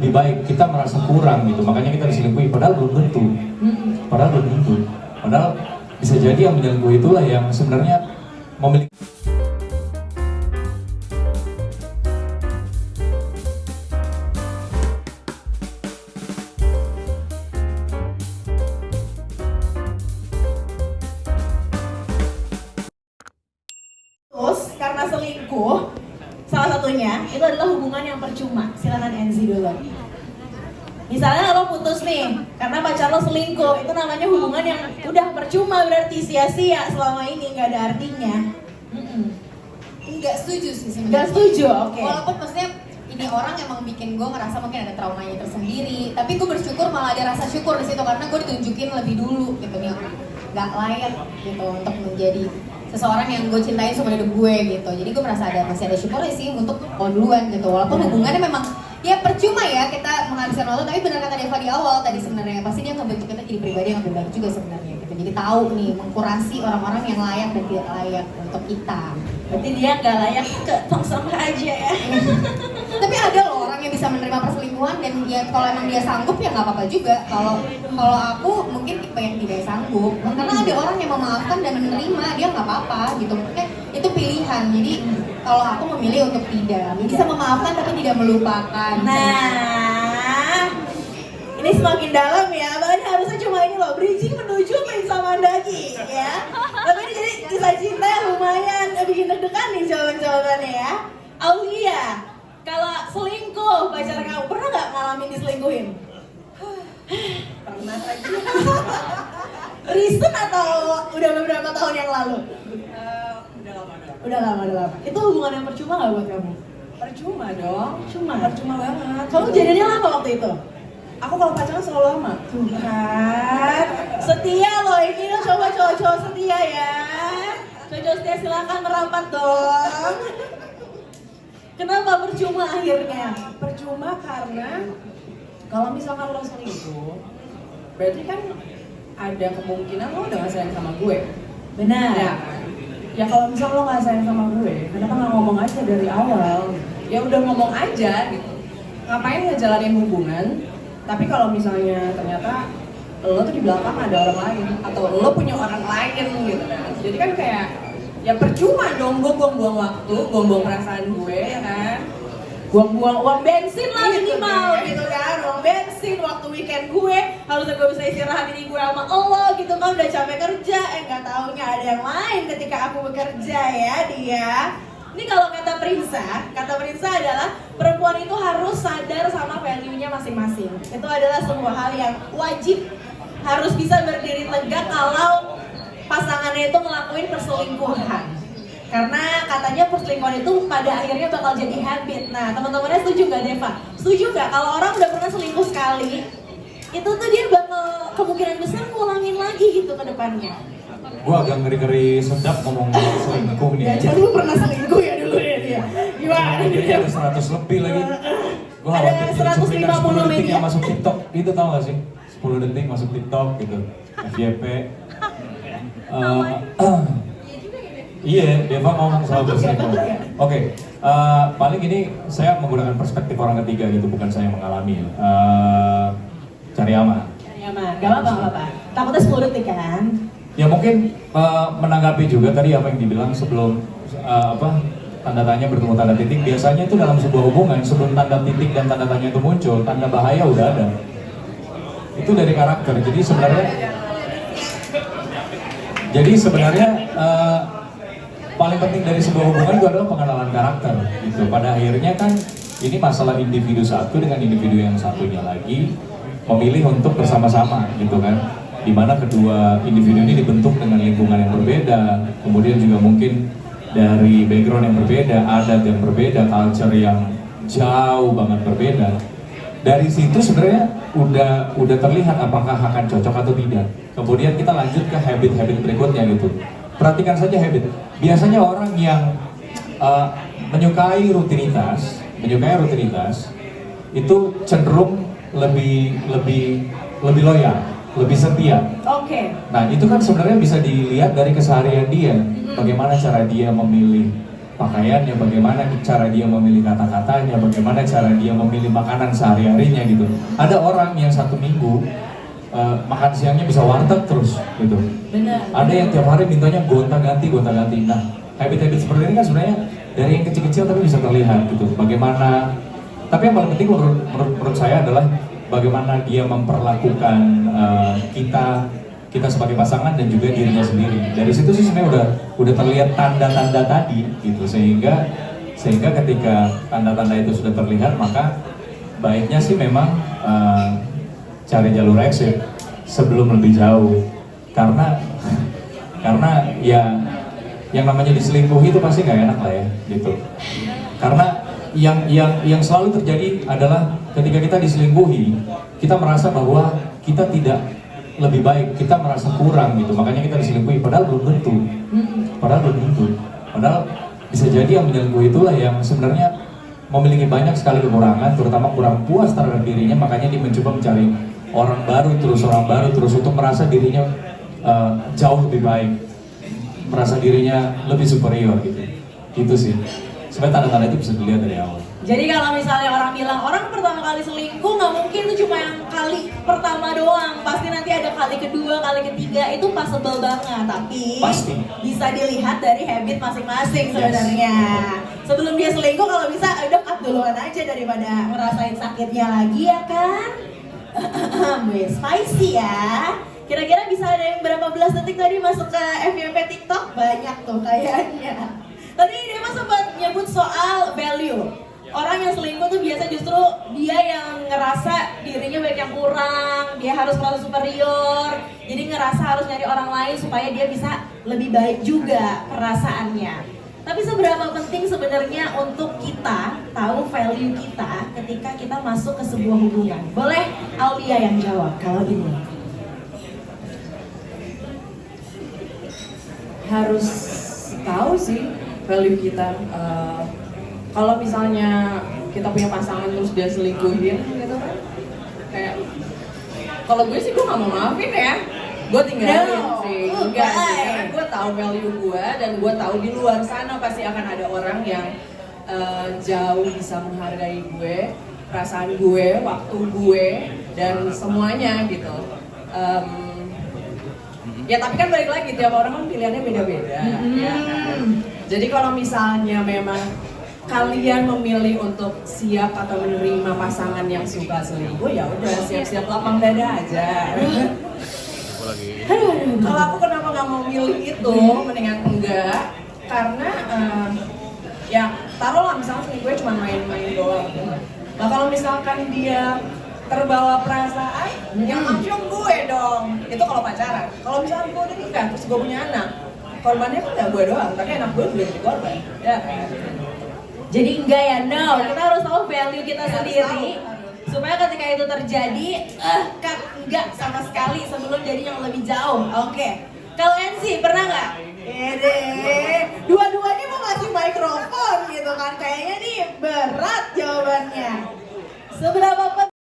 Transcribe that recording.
lebih baik, kita merasa kurang gitu, makanya kita diselingkuhi. Padahal belum tentu. Padahal bisa jadi yang menyelingkuhi itulah yang sebenarnya memiliki. Terus karena selingkuh, salah satunya itu adalah hubungan yang percuma. Silakan NZ dulu. Misalnya lo putus nih, karena pacar lo selingkuh, itu namanya hubungan yang udah percuma, berarti sia-sia selama ini, nggak ada artinya. Nggak setuju sih sebenarnya. Nggak setuju, oke. Walaupun maksudnya ini orang emang bikin gue ngerasa mungkin ada traumanya tersendiri, tapi gue bersyukur malah ada rasa syukur di situ karena gue ditunjukin lebih dulu gitu nih orang nggak layak gitu untuk menjadi seseorang yang gue cintai seumur hidup gue gitu. Jadi gue merasa masih ada syukur sih untuk duluan gitu. Walaupun hubungannya memang ya percuma ya kita menghabiskan waktu, tapi benar kata Deva di awal tadi sebenarnya pasti dia ngebentuk kita jadi pribadi yang lebih baik juga sebenarnya gitu. Jadi tahu nih mengkurasi orang-orang yang layak dan tidak layak untuk kita. Berarti dia nggak layak ke tong sampah aja ya. Tapi ada loh orang yang bisa menerima perselingkuhan dan ya kalau emang dia sanggup ya nggak apa-apa juga. Kalau aku mungkin tipe yang tidak sanggup, karena ada orang yang memaafkan dan menerima dia nggak apa-apa gitu. Maksudnya itu pilihan. Jadi kalau aku memilih untuk tidak, bisa memaafkan tapi tidak melupakan. Nah, ini semakin dalam ya. Bahkan harusnya cuma ini loh, bridging menuju Pinsaman Dagi ya. Tapi ini jadi kisah cinta yang lumayan bikin deg-degan nih jawaban-jawabannya ya. Aulia, kalau selingkuh pacar kamu, pernah nggak ngalamin diselingkuhin? Pernah aja. Recent atau udah beberapa tahun yang lalu? Udah lama. Itu hubungan yang percuma nggak buat kamu? Percuma dong, percuma banget. Kamu jadinya lama waktu itu? Aku kalau pacaran selalu lama. Tuh kan, setia loh ini lo coba cowok-cowok setia ya. Cowok setia silakan merapat dong. Kenapa percuma akhirnya? Percuma karena kalau misalkan lo selingkuh, berarti kan ada kemungkinan lo udah gak sayang sama gue. Benar. Ya kan? Ya kalau misalnya lo gak sayang sama gue, kenapa gak ngomong aja dari awal? Ya udah ngomong aja gitu. Ngapain ngejalanin hubungan? Tapi kalau misalnya ternyata lo tuh di belakang ada orang lain atau lo punya orang lain gitu kan. Jadi kan kayak ya percuma dong gue buang-buang waktu, buang-buang perasaan gue ya kan. Buang-buang uang bensin lah minimal kan. gitu kan. Uang bensin, waktu weekend gue harusnya gue bisa istirahat ini gue sama Allah gitu kan. Udah capek kerja, nggak taunya ada yang lain ketika aku bekerja ya dia. Ini kalau kata Prinsa adalah perempuan itu harus sadar sama value-nya masing-masing. Itu adalah sebuah hal yang wajib, harus bisa berdiri tegak kalau pasangannya itu ngelakuin perselingkuhan. Karena katanya perselingkuhan itu pada akhirnya bakal jadi habit. Nah, teman-temannya setuju nggak Deva? Setuju nggak kalau orang udah pernah selingkuh sekali, itu tuh dia bakal kemungkinan besar ngulangin lagi gitu ke depannya. Gua agak ngeri-ngeri sedap ngomong selingkuh nih. Ya, jadi lu pernah selingkuh ya dulu ya dia? Gimana? Jadi ada 100 lebih lagi. Gua Ada khawatir jadi cuplikan 150 10 detik media. yang masuk TikTok. Gitu tau gak sih? 10 detik masuk TikTok gitu. FYP. Iya, Deva ngomong soal berselingkuh. Oke, paling ini saya menggunakan perspektif orang ketiga gitu, bukan saya yang mengalami. Cari aman. Ya mah, gak apa-apa. Takutnya 10 detik kan? Ya mungkin menanggapi juga tadi apa yang dibilang sebelum tanda tanya bertemu tanda titik. Biasanya itu dalam sebuah hubungan sebelum tanda titik dan tanda tanya itu muncul, tanda bahaya udah ada. Itu dari karakter. Jadi sebenarnya paling penting dari sebuah hubungan itu adalah pengenalan karakter. Gitu. Pada akhirnya kan ini masalah individu satu dengan individu yang satunya lagi memilih untuk bersama-sama gitu kan. Di mana kedua individu ini dibentuk dengan lingkungan yang berbeda, kemudian juga mungkin dari background yang berbeda, adat yang berbeda, culture yang jauh banget berbeda. Dari situ sebenarnya udah terlihat apakah akan cocok atau tidak. Kemudian kita lanjut ke habit-habit berikutnya gitu. Perhatikan saja habit. Biasanya orang yang menyukai rutinitas itu cenderung lebih loyal, lebih setia. Oke. Nah itu kan sebenarnya bisa dilihat dari keseharian dia, bagaimana cara dia memilih pakaiannya, bagaimana cara dia memilih kata-katanya, bagaimana cara dia memilih makanan sehari-harinya gitu. Ada orang yang 1 minggu makan siangnya bisa warteg terus gitu. Benar. Ada yang tiap hari mintanya gonta-ganti. Nah, habit-habit seperti ini kan sebenarnya dari yang kecil-kecil tapi bisa terlihat gitu. Bagaimana, tapi yang paling penting menurut saya adalah bagaimana dia memperlakukan kita sebagai pasangan dan juga dirinya sendiri. Dari situ sih sebenarnya udah terlihat tanda-tanda tadi gitu, sehingga ketika tanda-tanda itu sudah terlihat, maka baiknya sih memang cari jalur exit sebelum lebih jauh, karena ya yang namanya diselingkuhi itu pasti nggak enak lah ya gitu. Karena yang selalu terjadi adalah ketika kita diselingkuhi, kita merasa bahwa kita tidak lebih baik, kita merasa kurang gitu, makanya kita diselingkuhi. Padahal belum tentu. Padahal bisa jadi yang menyelingkuhi itulah yang sebenarnya memiliki banyak sekali kekurangan, terutama kurang puas terhadap dirinya, makanya dia mencoba mencari orang baru terus untuk merasa dirinya jauh lebih baik, merasa dirinya lebih superior gitu. Itu sih. Sebenarnya tanda-tanda itu bisa dilihat dari awal. Jadi kalau misalnya orang bilang orang pertama kali selingkuh, nggak mungkin itu cuma yang kali pertama doang. Pasti nanti ada kali kedua, kali ketiga, itu possible banget. Tapi pasti bisa dilihat dari habit masing-masing sebenarnya. Sebelum dia selingkuh, kalau bisa udah cut duluan aja daripada ngerasain sakitnya lagi ya kan. Spicy ya. Kira-kira bisa ada yang berapa belas detik tadi masuk ke FYP TikTok? Banyak tuh kayaknya. Tadi dia mas sempat nyebut soal value. Orang yang selingkuh tuh biasa justru dia yang ngerasa dirinya banyak yang kurang, dia harus merasa superior, jadi ngerasa harus nyari orang lain supaya dia bisa lebih baik juga perasaannya. Tapi seberapa penting sebenarnya untuk kita tahu value kita ketika kita masuk ke sebuah hubungan? Boleh Aulia yang jawab kalau ini. Harus tahu sih value kita. Kalau misalnya kita punya pasangan terus dia selingkuhin gitu kan, kayak kalau gue sih gue nggak mau maafin ya, gue tinggalin sih, enggak sih, karena gue tahu value gue dan gue tahu di luar sana pasti akan ada orang yang jauh bisa menghargai gue, perasaan gue, waktu gue dan semuanya gitu. Ya tapi kan balik lagi, tiap orang kan pilihannya beda-beda ya kan? Jadi kalau misalnya memang kalian memilih untuk siap atau menerima pasangan yang suka selingkuh, ya udah siap-siap lapang dada aja. Kalau aku kenapa nggak mau milih itu, mendingan enggak, karena ya taruhlah misalnya selingkuhnya cuma main-main doang. Nah kalau misalkan dia terbawa perasaan, yang langsung gue dong. Itu kalau pacaran. Kalau misalnya gue udah nikah terus gue punya anak, korbannya kan nggak gue doang, tapi anak gue juga jadi korban. Ya kan? Jadi enggak ya, no. Kita harus tahu value kita sendiri. Supaya ketika itu terjadi, kan enggak sama sekali sebelum jadi yang lebih jauh. Oke. Kalau NC pernah nggak? Dua-duanya mau ngasih mikrofon gitu kan. Kayaknya nih berat jawabannya. Seberapa